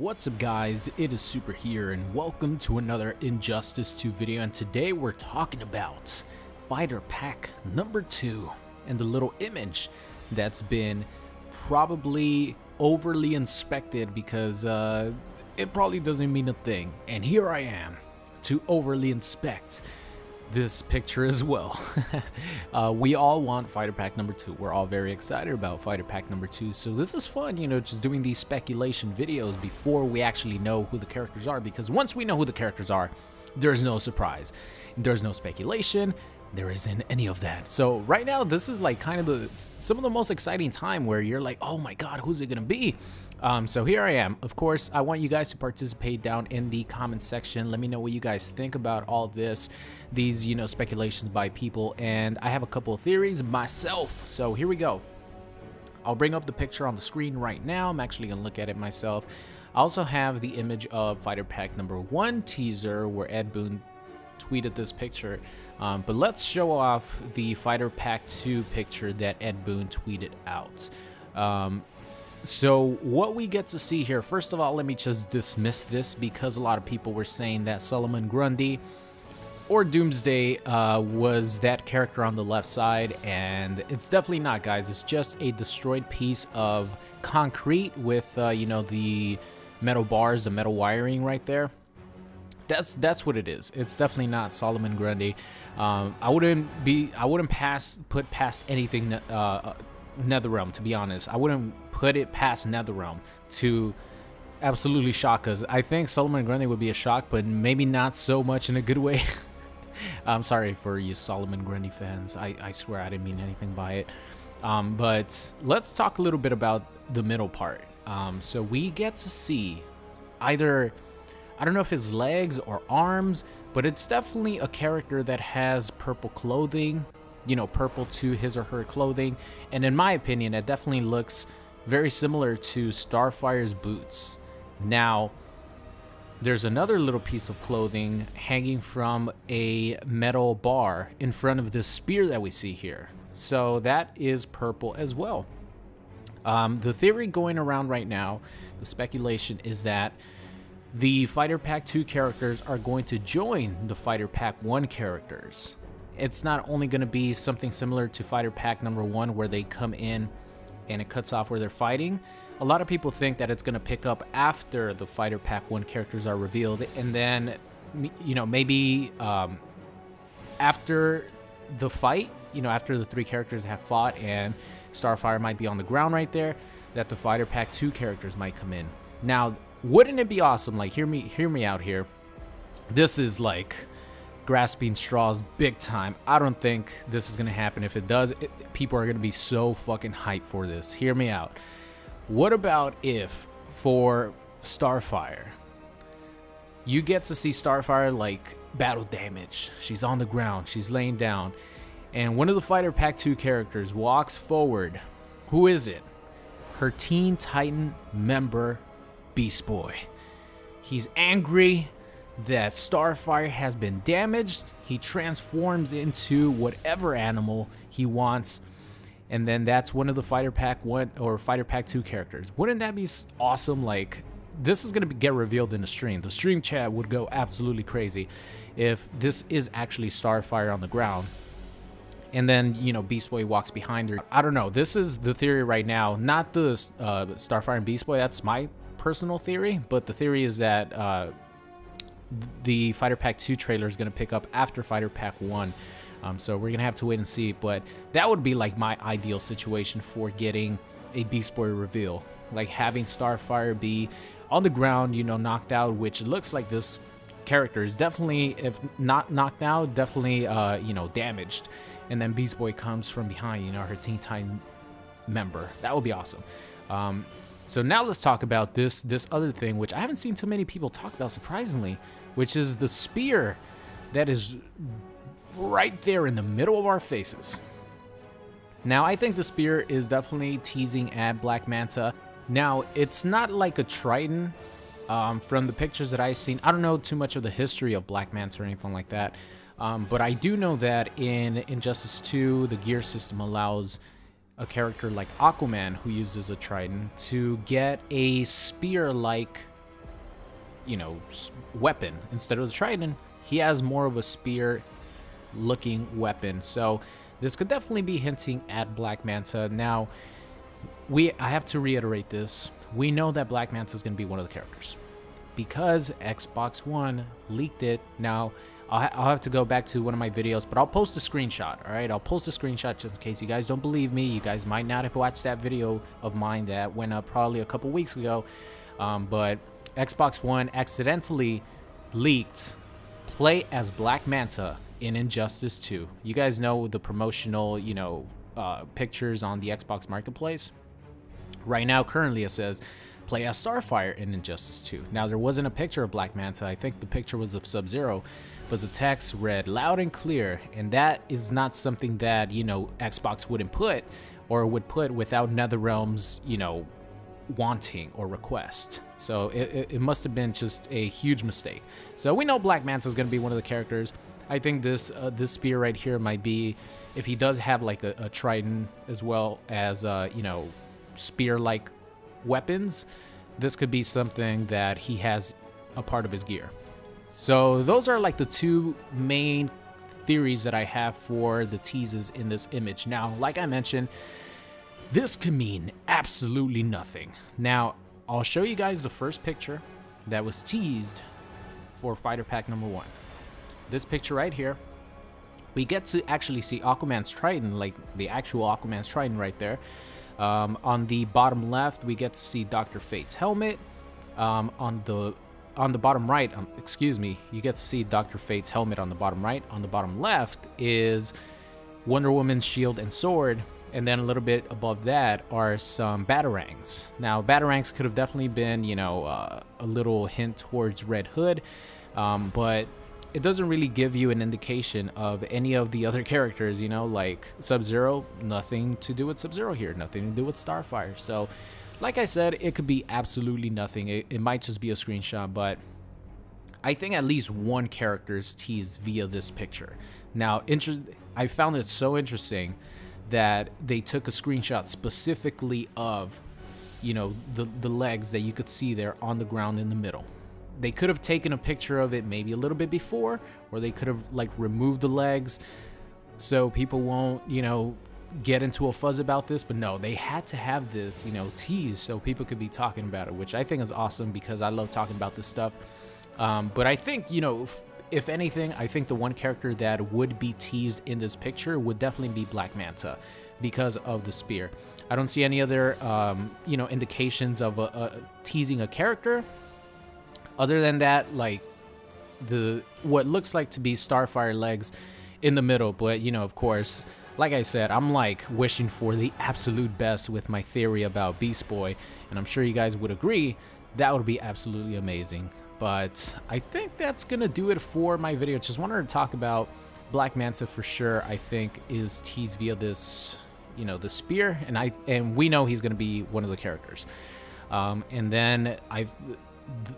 What's up guys, it is Super here and welcome to another Injustice 2 video, and today we're talking about Fighter Pack number 2 and the little image that's been probably overly inspected because it probably doesn't mean a thing, and here I am to overly inspect this picture as well. We all want Fighter Pack number 2. We're all very excited about Fighter Pack number 2. So this is fun, you know, just doing these speculation videos before we actually know who the characters are, because once we know who the characters are, there's no surprise. There's no speculation. There isn't any of that. So right now, this is like kind of some of the most exciting time where you're like, oh my god, who's it gonna be? So here I am. Of course, I want you guys to participate down in the comment section. Let me know what you guys think about all this, these, you know, speculations by people. And I have a couple of theories myself. So here we go. I'll bring up the picture on the screen right now. I'm actually gonna look at it myself. I also have the image of Fighter Pack number 1 teaser where Ed Boon tweeted this picture. But let's show off the Fighter Pack 2 picture that Ed Boon tweeted out. So what we get to see here, first of all, let me just dismiss this because a lot of people were saying that Solomon Grundy or Doomsday was that character on the left side, and it's definitely not, guys. It's just a destroyed piece of concrete with you know, the metal bars, the metal wiring right there. That's what it is. It's definitely not Solomon Grundy. I wouldn't put past anything NetherRealm, to be honest. I wouldn't put it past NetherRealm to absolutely shock us. I think Solomon Grundy would be a shock, but maybe not so much in a good way. I'm sorry for you Solomon Grundy fans. I swear I didn't mean anything by it. But let's talk a little bit about the middle part. So we get to see either, I don't know if it's legs or arms, but it's definitely a character that has purple clothing, you know, purple to his or her clothing. And in my opinion, it definitely looks very similar to Starfire's boots. Now, there's another little piece of clothing hanging from a metal bar in front of this spear that we see here. So that is purple as well. The theory going around right now, the speculation is that the Fighter Pack 2 characters are going to join the Fighter Pack 1 characters. It's not only going to be something similar to Fighter Pack number 1 where they come in and it cuts off where they're fighting. A lot of people think that it's going to pick up after the Fighter Pack 1 characters are revealed, and then, you know, maybe after the fight, you know, after the 3 characters have fought and Starfire might be on the ground right there, that the Fighter Pack 2 characters might come in. Now, wouldn't it be awesome? Like, hear me out here. This is like grasping straws big time. I don't think this is gonna happen. If it does, people are gonna be so fucking hyped for this. Hear me out. What about if for Starfire, you get to see Starfire like battle damage? She's on the ground, she's laying down, and one of the Fighter Pack 2 characters walks forward. Who is it? Her Teen Titan member, Beast Boy. He's angry that Starfire has been damaged. He transforms into whatever animal he wants, and then that's one of the Fighter Pack 1 or Fighter Pack 2 characters. Wouldn't that be awesome? Like, this is gonna get revealed in the stream. The stream chat would go absolutely crazy if this is actually Starfire on the ground, and then, you know, Beast Boy walks behind her. I don't know. This is the theory right now, not the Starfire and Beast Boy. That's my personal theory, but the theory is that the Fighter Pack 2 trailer is going to pick up after Fighter Pack 1. So we're going to have to wait and see, but that would be like my ideal situation for getting a Beast Boy reveal. Like having Starfire be on the ground, you know, knocked out, which it looks like this character is definitely, if not knocked out, definitely, you know, damaged. And then Beast Boy comes from behind, you know, her Teen Titan member. That would be awesome. So now let's talk about this other thing, which I haven't seen too many people talk about, surprisingly, which is the spear that is right there in the middle of our faces. Now, I think the spear is definitely teasing at Black Manta. Now, it's not like a Triton. From the pictures that I've seen, I don't know too much of the history of Black Manta or anything like that, but I do know that in Injustice 2, the gear system allows a character like Aquaman, who uses a trident, to get a spear-like you know, weapon. Instead of the trident, he has more of a spear looking weapon. So this could definitely be hinting at Black Manta. Now, I have to reiterate this. We know that Black Manta is going to be one of the characters because Xbox One leaked it. Now, I'll have to go back to one of my videos, but I'll post a screenshot, all right? I'll post a screenshot just in case you guys don't believe me. You guys might not have watched that video of mine that went up probably a couple weeks ago, but Xbox One accidentally leaked play as Black Manta in Injustice 2. You guys know the promotional, you know, pictures on the Xbox Marketplace? Right now, currently, it says play as Starfire in Injustice 2. Now, there wasn't a picture of Black Manta. I think the picture was of Sub-Zero, but the text read loud and clear, and that is not something that, you know, Xbox wouldn't put or would put without NetherRealm's, you know, wanting or request. So it must have been just a huge mistake. So we know Black Manta is going to be one of the characters. I think this spear right here might be, if he does have like a trident as well as, you know, spear-like weapons, this could be something that he has a part of his gear. So those are like the two main theories that I have for the teases in this image. Now, like I mentioned, this could mean absolutely nothing. Now, I'll show you guys the first picture that was teased for Fighter Pack number 1. This picture right here, we get to actually see Aquaman's trident, like the actual Aquaman's trident right there. On the bottom left, we get to see Dr. Fate's helmet. On the bottom right, excuse me, you get to see Dr. Fate's helmet on the bottom right. On the bottom left is Wonder Woman's shield and sword. And then a little bit above that are some batarangs. Now, batarangs could have definitely been, you know, a little hint towards Red Hood, but it doesn't really give you an indication of any of the other characters, you know, like Sub-Zero, nothing to do with Sub-Zero here, nothing to do with Starfire. So, like I said, it could be absolutely nothing. It might just be a screenshot, but I think at least one character is teased via this picture. Now, I found it so interesting that they took a screenshot specifically of, you know, the legs that you could see there on the ground in the middle. They could have taken a picture of it maybe a little bit before, or they could have like removed the legs so people won't, you know, get into a fuzz about this. But no, they had to have this, you know, tease so people could be talking about it, which I think is awesome because I love talking about this stuff. But I think, you know, if anything, I think the one character that would be teased in this picture would definitely be Black Manta because of the spear. I don't see any other, you know, indications of teasing a character. Other than that, like what looks like to be Starfire legs in the middle. But, you know, of course, like I said, I'm like wishing for the absolute best with my theory about Beast Boy. And I'm sure you guys would agree that would be absolutely amazing. But I think that's going to do it for my video. Just wanted to talk about Black Manta for sure. I think is teased via this, you know, the spear. And we know he's going to be one of the characters. And then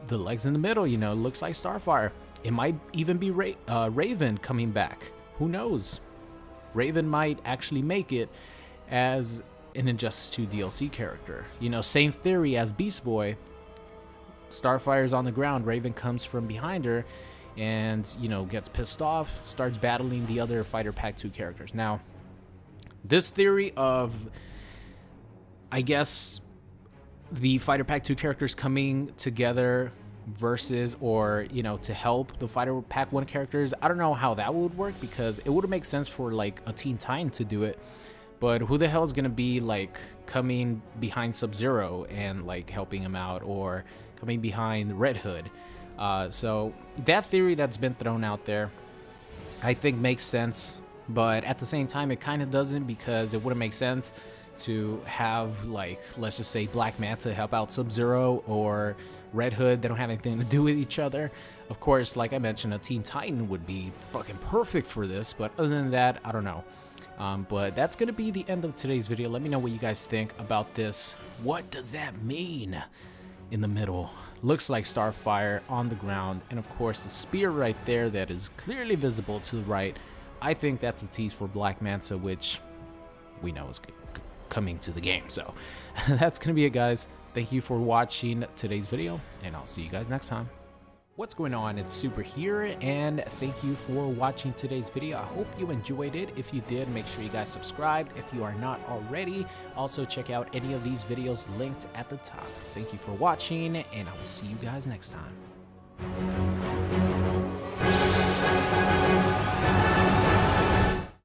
the legs in the middle, you know, looks like Starfire. It might even be Raven coming back. Who knows? Raven might actually make it as an Injustice 2 DLC character. You know, same theory as Beast Boy. Starfire's on the ground. Raven comes from behind her and, you know, gets pissed off, starts battling the other Fighter Pack 2 characters. Now, this theory of, I guess, the Fighter Pack 2 characters coming together versus, or, you know, to help the Fighter Pack 1 characters, I don't know how that would work because it would make sense for like a Teen Titan to do it, but who the hell is gonna be like coming behind Sub-Zero and like helping him out, or coming behind Red Hood? So that theory that's been thrown out there I think makes sense, but at the same time it kind of doesn't, because it wouldn't make sense to have, like, let's just say Black Manta help out Sub-Zero or Red Hood. They don't have anything to do with each other. Of course, like I mentioned, a Teen Titan would be fucking perfect for this, but other than that, I don't know. But that's gonna be the end of today's video. Let me know what you guys think about this. What does that mean? In the middle looks like Starfire on the ground, and of course the spear right there that is clearly visible to the right. I think that's a tease for Black Manta, which we know is coming to the game. So that's gonna be it, guys. Thank you for watching today's video, and I'll see you guys next time. What's going on? It's Super here, and thank you for watching today's video. I hope you enjoyed it. If you did, make sure you guys subscribed if you are not already. Also, check out any of these videos linked at the top. Thank you for watching, and I will see you guys next time.